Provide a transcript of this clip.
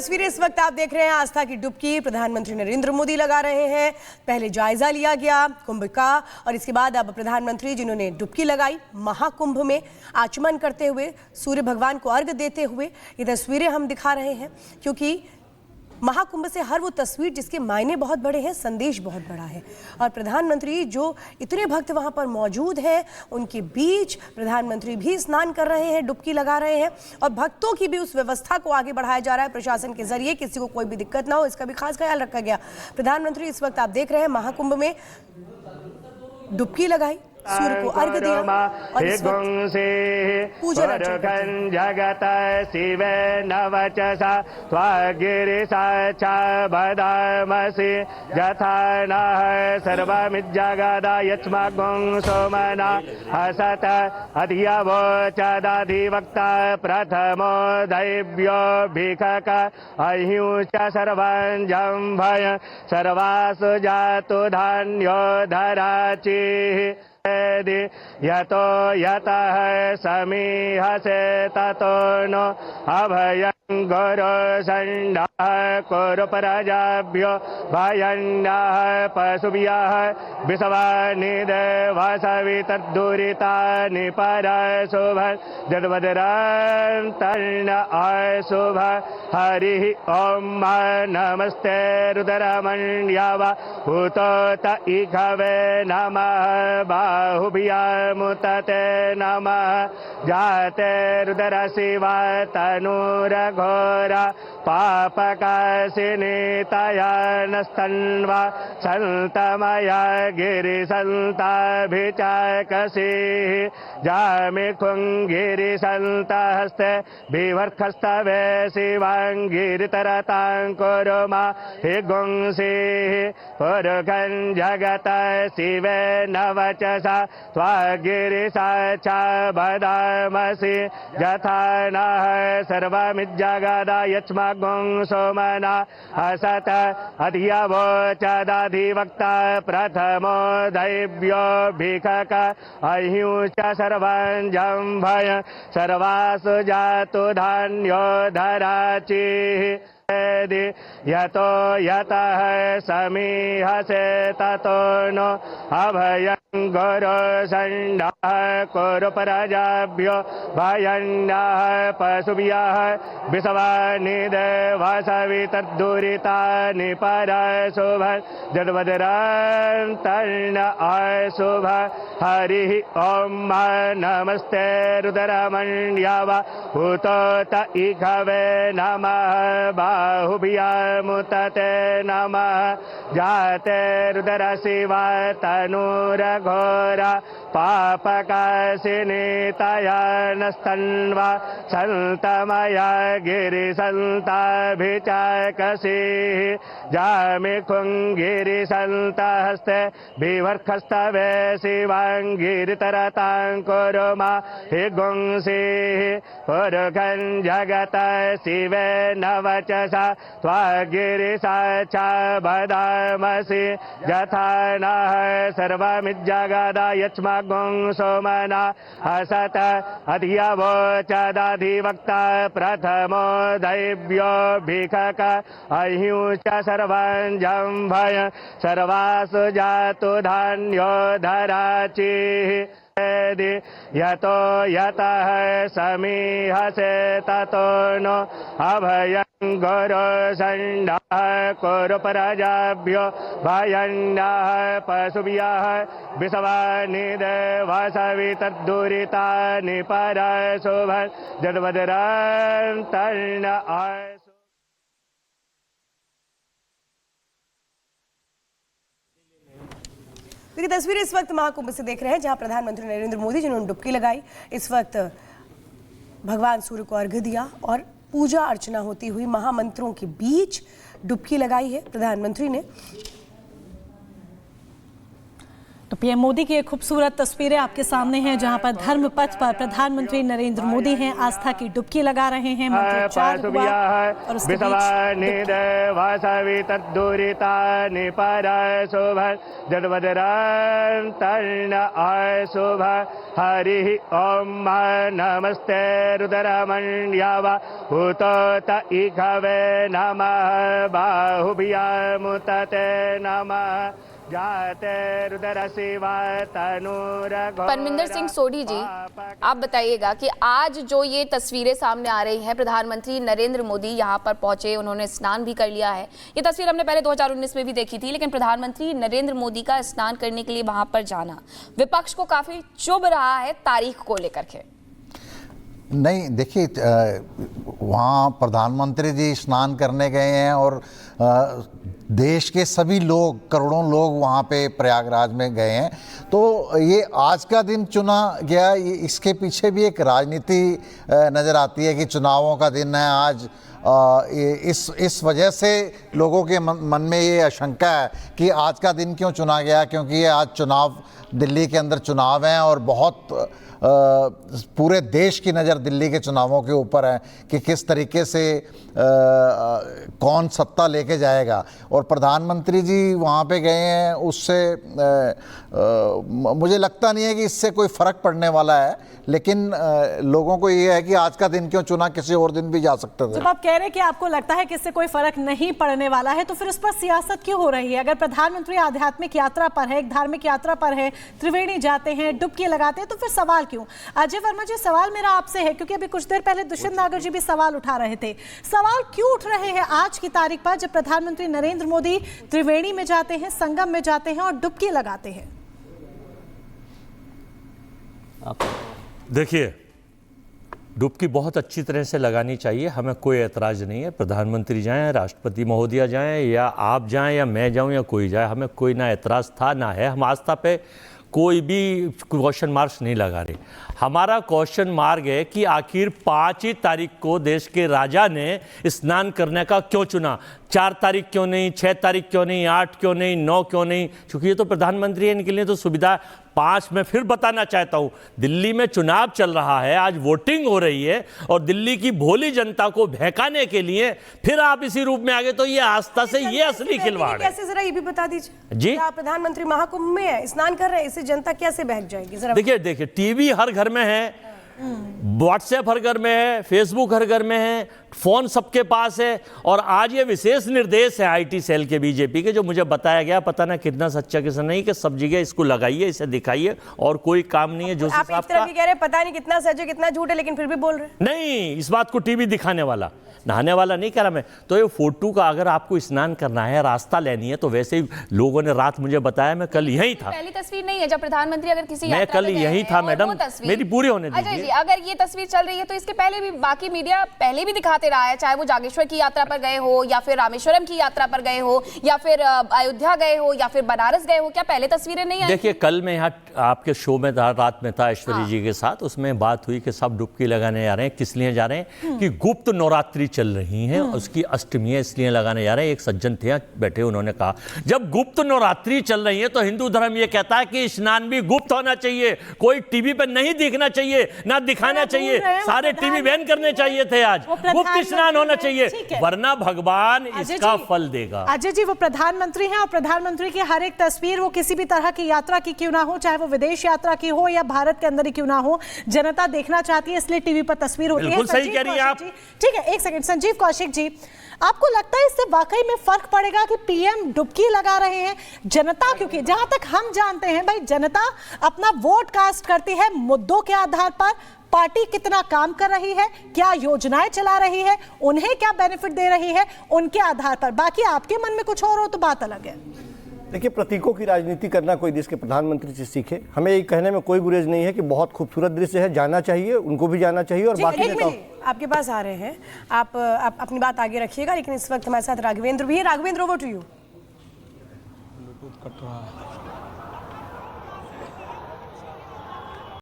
तस्वीरें इस वक्त आप देख रहे हैं आस्था की डुबकी प्रधानमंत्री नरेंद्र मोदी लगा रहे हैं। पहले जायजा लिया गया कुंभ का और इसके बाद अब प्रधानमंत्री जिन्होंने डुबकी लगाई महाकुंभ में आचमन करते हुए सूर्य भगवान को अर्घ्य देते हुए ये तस्वीरें हम दिखा रहे हैं, क्योंकि महाकुंभ से हर वो तस्वीर जिसके मायने बहुत बड़े हैं, संदेश बहुत बड़ा है। और प्रधानमंत्री जो इतने भक्त वहां पर मौजूद हैं, उनके बीच प्रधानमंत्री भी स्नान कर रहे हैं, डुबकी लगा रहे हैं और भक्तों की भी उस व्यवस्था को आगे बढ़ाया जा रहा है प्रशासन के जरिए, किसी को कोई भी दिक्कत ना हो इसका भी खास ख्याल रखा गया। प्रधानमंत्री इस वक्त आप देख रहे हैं महाकुंभ में डुबकी लगाई, सूर्य को अर्घ्य दिया और इस वक्त पूजन अर्चन जगत शिव नवचसा त्वागिरिसा च बदामसि यथा नः सर्वमिज्जगदा यस्माकं सोमना हसत अधियवोचदधिवक्ता प्रथमो दैव्यो भिखक अहिंच सर्वं जम्भय सर्वासु जातु धान्यो धराचिः यतो यतः समीहसे ततो नो अभयं गुरु संडः कुरु प्रजाभ्यो भयन्नः पशुभ्यः विषवानिदेवसवितद्दुरितानि परशुभ जद्वदरं तर्ण अशुभ हरिः ॐ नमस्ते रुद्रमण्यव हुतोत इघवे नमः बाहुभ्यामुतते नमः जाते रुद्र शिवा तनूरघोरा पापकाशिनीतया नस्तन्वा सन्तमया गिरिसन्ताभिचाकसीः जामिखुङ्गिरिसन्तहस्ते विवर्खस्तवे शिवाङ्गिरितरतां कुरु मा हि गुंसीः पुरुषं जगत शिवे नवचसा त्वागिरिसा च बदामसि यथा नः सर्वमिज्जगदा यस्माकं सोमना हसत अधियवोचदधिवक्ता प्रथमो दैव्यो भिखक अहिंच सर्वं जम्भय सर्वासु जातु धान्यो धराचिः यतो यतः समीहसे ततो नो अभयं गुरु संडः कुरु प्रजाभ्यो भयन्नः पशुभ्यः विषवानिदेवसवितद्दुरितानि परशुभ जद्वदरं तर्ण अशुभ हरिः ॐ नमस्ते रुद्रमण्यव हुतोत इघवे नमः बाहुभ्यामुतते नमः जाते रुद्र शिवा तनूरघोरा पापकाशिनीतया नस्तन्वा सन्तमया गिरिसन्ताभिचाकसीः जामिखुङ्गिरिसन्तहस्ते विवर्खस्तवे शिवाङ्गिरितरतां कुरु मा हि गुंसीः पुरुषं जगत शिवे नवचसा त्वागिरिसा च बदामसि यथा नः सर्वमिज्जगदा यस्माकं सोमना हसत अधियवोचदधिवक्ता प्रथमो दैव्यो भिखक अहिंच सर्वं जम्भय सर्वासु जातु धान्यो धराचिः यतो यतः समीहसे ततो नो अभयं गुरु संडः कुरु प्रजाभ्यो भयन्नः पशुभ्यः विषवानिदेवसवितद्दुरितानि परशुभ जद्वदरं तर्ण अशुभ। देखिए तस्वीरें इस वक्त महाकुंभ से देख रहे हैं, जहां प्रधानमंत्री नरेंद्र मोदी जिन्होंने डुबकी लगाई, इस वक्त भगवान सूर्य को अर्घ्य दिया और पूजा अर्चना होती हुई महामंत्रों के बीच डुबकी लगाई है प्रधानमंत्री ने। तो पीएम मोदी की एक खूबसूरत तस्वीरें आपके सामने हैं, जहां पर धर्म पथ पर प्रधानमंत्री नरेंद्र मोदी हैं, आस्था की डुबकी लगा रहे हैं। मंत्रोच्चार हुआ और उसके हरि ओम नमस्ते रुद्रमण्यवा हुतोत इघवे नमः बाहुभ्यामुतते नमः जाते रुद्र शिवा तनूर। परमिंदर सिंह सोढ़ी जी, आप बताइएगा कि आज जो ये तस्वीरें सामने आ रही हैं, प्रधानमंत्री नरेंद्र मोदी यहाँ पर पहुंचे, उन्होंने स्नान भी कर लिया है। ये तस्वीर हमने पहले 2019 में भी देखी थी, लेकिन प्रधानमंत्री नरेंद्र मोदी का स्नान करने के लिए वहां पर जाना विपक्ष को काफी चुभ रहा है तारीख को लेकर के। नहीं, देखिए, वहाँ प्रधानमंत्री जी स्नान करने गए हैं और देश के सभी लोग, करोड़ों लोग वहाँ पे प्रयागराज में गए हैं। तो ये आज का दिन चुना गया, इसके पीछे भी एक राजनीति नज़र आती है कि चुनावों का दिन है आज। इस वजह से लोगों के मन में ये आशंका है कि आज का दिन क्यों चुना गया, क्योंकि ये आज चुनाव, दिल्ली के अंदर चुनाव हैं और बहुत पूरे देश की नज़र दिल्ली के चुनावों के ऊपर है कि किस तरीके से कौन सत्ता लेके जाएगा। और प्रधानमंत्री जी वहाँ पे गए हैं, उससे मुझे लगता नहीं है कि इससे कोई फ़र्क पड़ने वाला है, लेकिन लोगों को ये है कि आज का दिन क्यों चुना, किसी और दिन भी जा सकते थे। जब आप कह रहे हैं कि आपको लगता है कि इससे कोई फर्क नहीं पड़ने वाला है, तो फिर उस पर सियासत क्यों हो रही है? अगर प्रधानमंत्री आध्यात्मिक यात्रा पर है, एक धार्मिक यात्रा पर है, त्रिवेणी जाते हैं, डुबकी लगाते हैं, तो फिर सवाल क्यों? अजय वर्मा जी, सवाल मेरा आपसे है, क्योंकि अभी कुछ देर पहले दुष्यंत नागर जी भी सवाल उठा रहे थे। सवाल क्यों उठ रहे हैं आज की तारीख पर, जब प्रधानमंत्री नरेंद्र मोदी त्रिवेणी में जाते हैं, संगम में जाते हैं और डुबकी लगाते हैं? देखिए, डुबकी बहुत अच्छी तरह से लगानी चाहिए, हमें कोई एतराज़ नहीं है। प्रधानमंत्री जाएं, राष्ट्रपति महोदया जाएं, या आप जाएं या मैं जाऊं या कोई जाए, हमें कोई ना एतराज़ था ना है। हम आस्था पे कोई भी क्वेश्चन मार्क्स नहीं लगा रहे। हमारा क्वेश्चन मार्क है कि आखिर 5 ही तारीख को देश के राजा ने स्नान करने का क्यों चुना? 4 तारीख क्यों नहीं, 6 तारीख क्यों नहीं, 8 क्यों नहीं, 9 क्यों नहीं? क्योंकि ये तो प्रधानमंत्री है, इनके लिए तो सुविधा 5। मैं फिर बताना चाहता हूँ, दिल्ली में चुनाव चल रहा है, आज वोटिंग हो रही है, और दिल्ली की भोली जनता को बहकाने के लिए फिर आप इसी रूप में आ गए, तो ये आस्था से ये असली खिलवाड़ है। कैसे, जरा ये भी बता दीजिए जी। प्रधानमंत्री महाकुंभ में है, स्नान कर रहे हैं, इससे जनता कैसे बहक जाएगी? जरा देखिए, टीवी हर घर में है, व्हाट्सएप हर घर में है, फेसबुक हर घर में है, फोन सबके पास है। और आज ये विशेष निर्देश है आईटी सेल के, बीजेपी के, जो मुझे बताया गया, पता ना कितना सच्चा कितना नहीं, कि सब जगह इसको लगाइए, इसे दिखाइए, और कोई काम नहीं है। जो आप एक तरफ कह रहे हैं पता नहीं कितना सच है कितना झूठ है, लेकिन फिर भी बोल रहे हैं। नहीं, इस बात को टीवी दिखाने वाला, नहाने वाला नहीं कह रहा मैं। तो ये फोटो का, अगर आपको स्नान करना है, रास्ता लेनी है, तो वैसे ही लोगों ने रात मुझे बताया, मैं कल यही था। पहली तस्वीर नहीं है जब प्रधानमंत्री अगर किसी मैं कल यही था मैडम, मेरी पूरी होने दीजिए। जी, अगर ये तस्वीर चल रही है तो इसके पहले भी बाकी मीडिया पहले भी दिखाते रहा है, चाहे वो जागेश्वर की यात्रा पर गए हो, या फिर रामेश्वरम की यात्रा पर गए हो, या फिर अयोध्या गए हो, या फिर बनारस गए हो। क्या पहले तस्वीरें नहीं आई? देखिए, कल मैं यहाँ आपके शो में था, रात में था ऐश्वर्या जी के साथ, उसमें बात हुई कि सब डुबकी लगाने जा रहे हैं। किस लिए जा रहे हैं? कि गुप्त नवरात्रि चल रही है, उसकी अष्टमी है, इसलिए लगाने जा रहे हैं। एक सज्जन थे बैठे, उन्होंने कहा जब गुप्त नवरात्रि चल रही है तो हिंदू धर्म ये कहता है कि स्नान भी गुप्त होना चाहिए, कोई टीवी पे नहीं दिखना चाहिए, ना दिखाना चाहिए, सारे टीवी बैन करने चाहिए थे। आज गुप्त स्नान होना चाहिए, वरना भगवान इसका फल देगा। अजय जी, वो प्रधानमंत्री हैं, और प्रधानमंत्री की हर एक तस्वीर, वो किसी भी तरह की यात्रा की क्यों ना हो, चाहे वो विदेश यात्रा की हो या भारत के अंदर ही क्यों ना हो, जनता देखना चाहती है, इसलिए टीवी पर तस्वीर होती है। बिल्कुल सही कह रही हैं आप। ठीक है, एक सेकंड, संजीव कौशिक जी, आपको लगता है इससे वाकई में फर्क पड़ेगा कि पीएम डुबकी लगा रहे हैं? जनता, क्योंकि जहां तक हम जानते हैं भाई, जनता अपना वोट कास्ट करती है मुद्दों के आधार पर, पार्टी कितना काम कर रही है, क्या योजनाएं चला रही है, उन्हें क्या बेनिफिट दे रही है, उनके आधार पर। बाकी आपके मन में कुछ और हो तो बात अलग है। देखिए, प्रतीकों की राजनीति करना कोई देश के प्रधानमंत्री से सीखे। हमें ये कहने में कोई गुरेज नहीं है कि बहुत खूबसूरत दृश्य है, जाना चाहिए, उनको भी जाना चाहिए। और बाकी आपके पास आ रहे हैं, आप अपनी बात आगे रखिएगा, लेकिन इस वक्त हमारे साथ राघवेंद्र भी है। Raghavendra, over to you.